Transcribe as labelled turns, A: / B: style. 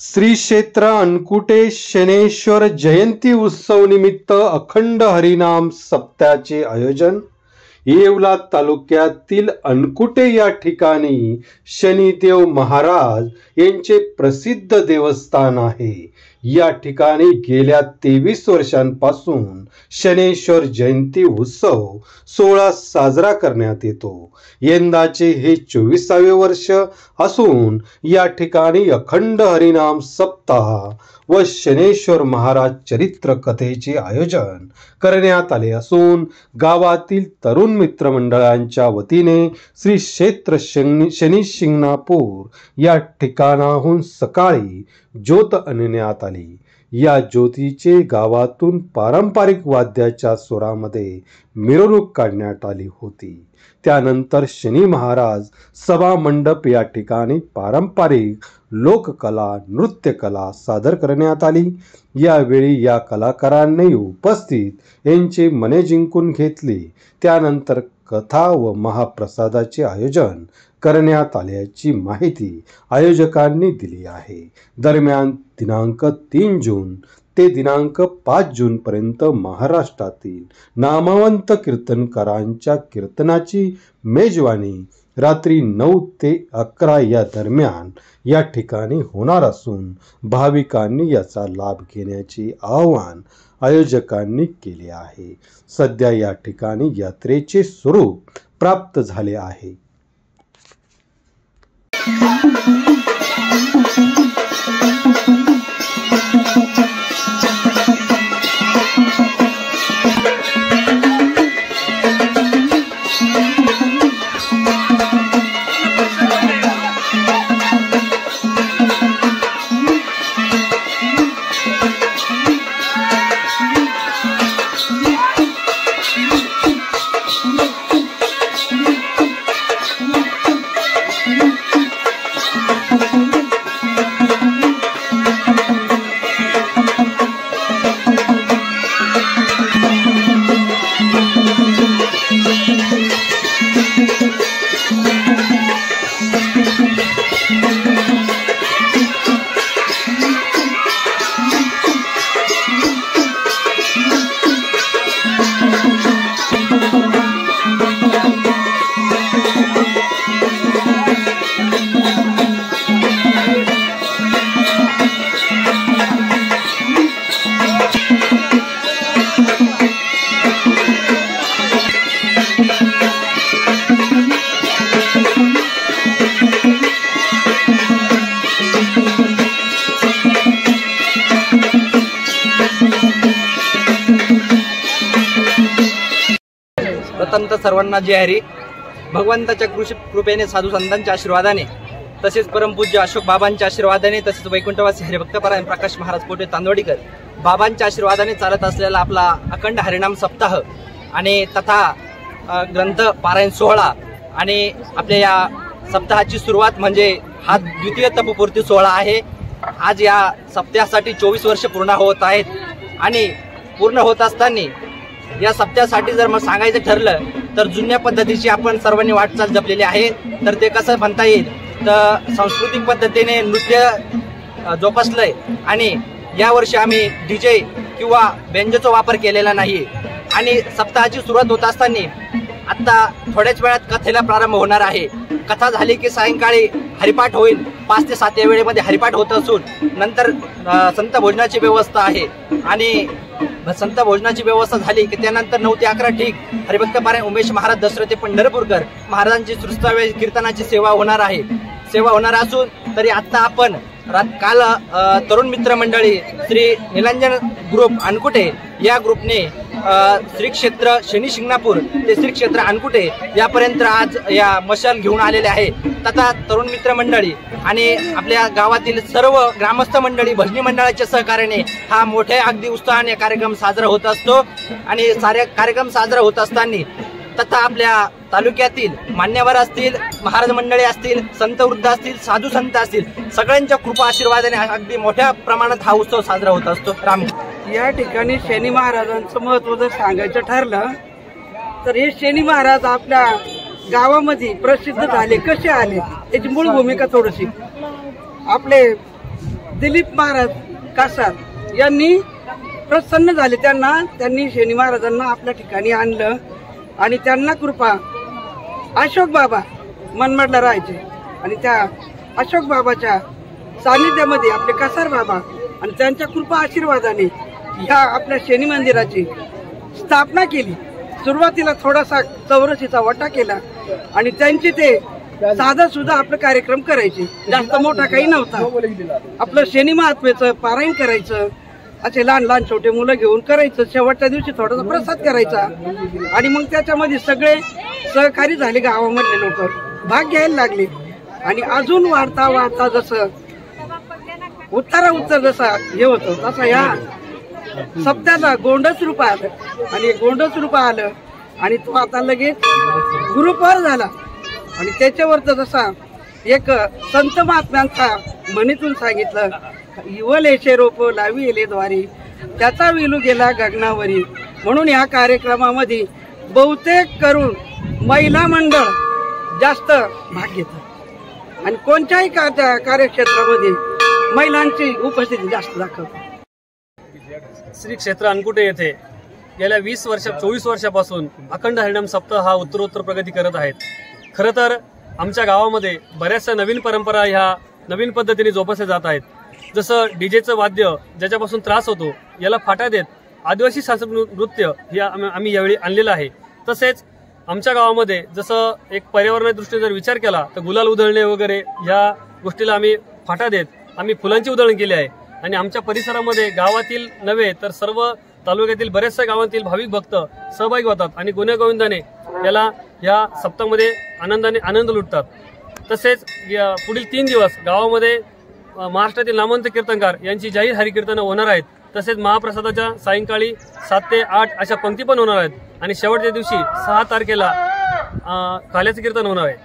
A: श्री क्षेत्र अनकुटे शनेश्वर जयंती उत्सव निमित्त अखंड हरिनाम सप्ताहाचे आयोजन येवला तालुक्यातील अनकुटे या ठिकाणी शनिदेव महाराज यांचे प्रसिद्ध देवस्थान आहे। या ठिकाणी गेल्या 23 वर्षांपासून शनेश्वर जयंती उत्सव सोहळा साजरा करण्यात येतो। यंदाचे हे 24वे वर्ष असून या ठिकाणी अखंड हरिनाम सप्ताह व शनेश्वर महाराज चरित्र कथेचे आयोजन करण्यात आले असून गावातील तरुण मित्रमंडळांच्या वतीने श्री क्षेत्र शनी शिंगणापूर या ठिकाणाहून सकाळी ज्योत आणण्यात आली। या ज्योतीचे गावातून पारंपरिक वाद्याच्या स्वरामध्ये मिरवणूक काढण्यात आली होती। त्यानंतर शनी महाराज सभा मंडप या ठिकाणी पारंपरिक लोककला नृत्यकला सादर करण्यात आली। यावेळी या कलाकारांनी उपस्थित यांचे मने जिंकून घेतले। त्यानंतर कथा व महाप्रसादाचे आयोजन करण्यात आल्याची माहिती आयोजकांनी दिली आहे। दरम्यान दिनांक 3 जून ते दिनांक 5 जून पर्यंत महाराष्ट्रातील नामवंत कीर्तनकारांच्या कीर्तनाची मेजवानी रात्री 9 ते 11 या दरम्यान या ठिकाणी होणार असून भाविकांनी याचा लाभ घेण्याचे आवाहन आयोजकांनी केले आहे। सध्या या ठिकाणी यात्रेचे स्वरूप प्राप्त झाले आहे।
B: प्रथम तर सर्वांना जय हरी। भगवंताच्या कृपेने साधू संतांच्या आशीर्वादाने तसेच परमपूज्य अशोक बाबांच्या आशीर्वादाने तसेच वैकुंठवासी हरिभक्तपरायण प्रकाश महाराज पोटे तांदवडीकर बाबांच्या आशीर्वादाने चालत असलेला आपला अखंड हरिनाम सप्ताह आणि तथा ग्रंथ पारायण सोहळा आणि आपल्या या सप्ताहाची सुरुवात म्हणजे हा द्वितीय तपपूर्ती सोहळा आहे। आज या सप्ताहासाठी 24 वर्ष पूर्ण होत आहेत आणि पूर्ण होत असताना या सप्त्यासाठी जर मग सांगायचं ठरलं तर जुन्या पद्धतीची आपण सर्वांनी वाटचाल जपलेली आहे। तर ते कसं म्हणता येईल तर सांस्कृतिक पद्धतीने नृत्य जोपासलंय आणि यावर्षी आम्ही डीजे किंवा बेंजोचा वापर केलेला नाही आणि सप्ताहाची सुरुवात होत असताना आता थोड्याच वेळात कथेला प्रारंभ होणार आहे। कथा झाली की सायंकाळी हरिपाठ होईल। 5 ते 7 या वेळेमध्ये हरिपाठ होत असून नंतर संत भोजनाची व्यवस्था आहे आणि संत भोजनाची व्यवस्था झाली की त्यानंतर 9 ते 11 ठीक हरिभक्तपरायण उमेश महाराज दशरथी पंढरपूरकर महाराजांची श्रुष्टाव्य कीर्तनाची सेवा होणार आहे। सेवा होणार असून तरी आता आपण काल तरुण मित्र मंडळी श्री निलंजन ग्रुप अनकुटे या ग्रुपने श्री क्षेत्र शनी शिंगणापूर ते श्री क्षेत्र अनकुटे यापर्यंत आज या मशाल घेऊन आलेले आहे। तथा तरुण मित्र मंडळी आणि आपल्या गावातील सर्व ग्रामस्थ मंडळी भजनी मंडळाच्या सहकार्याने हा मोठ्या अगदी उत्साहाने कार्यक्रम साजरा होत असतो आणि सारे कार्यक्रम साजरा होत असताना तथा आपल्या तालुक्यातील मान्यवर असतील महाराज मंडळी असतील संत वृद्ध असतील साधू संत असतील सगळ्यांच्या कृपा आशीर्वादाने अगदी मोठ्या प्रमाणात हा उत्सव साजरा होत असतो। राम
C: या ठिकाणी शनी महाराजांचं महत्त्व जर सांगायचं ठरलं तर हे शनी महाराज आपल्या गावामध्ये प्रसिद्ध झाले कसे आले याची मूळ भूमिका थोडीशी आपले दिलीप महाराज कासार यांनी प्रसन्न झाले. त्यांनी शनी महाराजांना आपल्या ठिकाणी आणलं आणि त्यांना कृपा अशोक बाबा मनमाडला राहायचे आणि त्या अशोक बाबाच्या सानिध्यामध्ये आपले कासार बाबा आणि त्यांच्या कृपा आशीर्वादाने ह्या आपल्या शनी मंदिराची स्थापना केली. सुरुवातीला थोडासा चौरसीचा वटा केला आणि त्यांचे ते साधा सुद्धा आपलं कार्यक्रम करायचे. जास्त मोठा काही नव्हता. आपलं शनी महात्म्याचं पारायण करायचं, असे लहान लहान छोटे मुलं घेऊन करायचं. शेवटच्या दिवशी थोडासा प्रसाद करायचा आणि मग त्याच्यामध्ये सगळे सहकारी झाले. गावामधले लोक भाग घ्यायला लागले आणि अजून वाढता वाढता जसं उत्तर जसा हे होतं तसा या सप्त्याला गोंडच रूप आलं आणि गोंडच रूप आलं आणि तो आता लगेच गुरुपार झाला. आणि त्याच्यावर तर जसा एक संत महात्म्यांचा म्हणीतून सांगितलं, इवलेशे रोप लावी येले द्वारी त्याचा विलू गेला गगनावरी. म्हणून या कार्यक्रमामध्ये बहुतेक करून महिला मंडळ जास्त भाग घेतात आणि कोणत्याही कार्यक्षेत्रामध्ये महिलांची उपस्थिती जास्त दाखवतात.
D: श्री क्षेत्र अनकुटे येथे गेल्या 24 वर्षापासून अखंड हरिनाम सप्ताह हा उत्तरोत्तर प्रगती करत आहेत. खरं तर आमच्या गावामध्ये बऱ्याचशा नवीन परंपरा ह्या नवीन पद्धतीने जोपासल्या जात आहेत. जसं डीजेचं वाद्य ज्याच्यापासून त्रास होतो याला फाटा देत आदिवासी सांस्कृतिक नृत्य हे आम्ही यावेळी आणलेलं आहे. तसेच आमच्या गावामध्ये जसं एक पर्यावरणाच्या दृष्टीने जर विचार केला तर गुलाल उधळणे वगैरे ह्या गोष्टीला आम्ही फाटा देत आम्ही फुलांची उधळण केली आहे. आणि आमच्या परिसरामध्ये गावातील नव्हे तर सर्व तालुक्यातील बऱ्याचशा गावातील भाविक भक्त सहभागी होतात आणि गुण्यागोविंदाने याला या सप्ताहामध्ये आनंद लुटतात. तसेच पुढील 3 दिवस गावामध्ये महाराष्ट्रातील नामवंत कीर्तनकार यांची जाहीर हरिकीर्तनं होणार आहेत. तसेच महाप्रसादाच्या सायंकाळी 7 ते 8 अशा पंक्ती पण होणार आहेत आणि शेवटच्या दिवशी 6 तारखेला काल्याचं कीर्तन होणार आहे.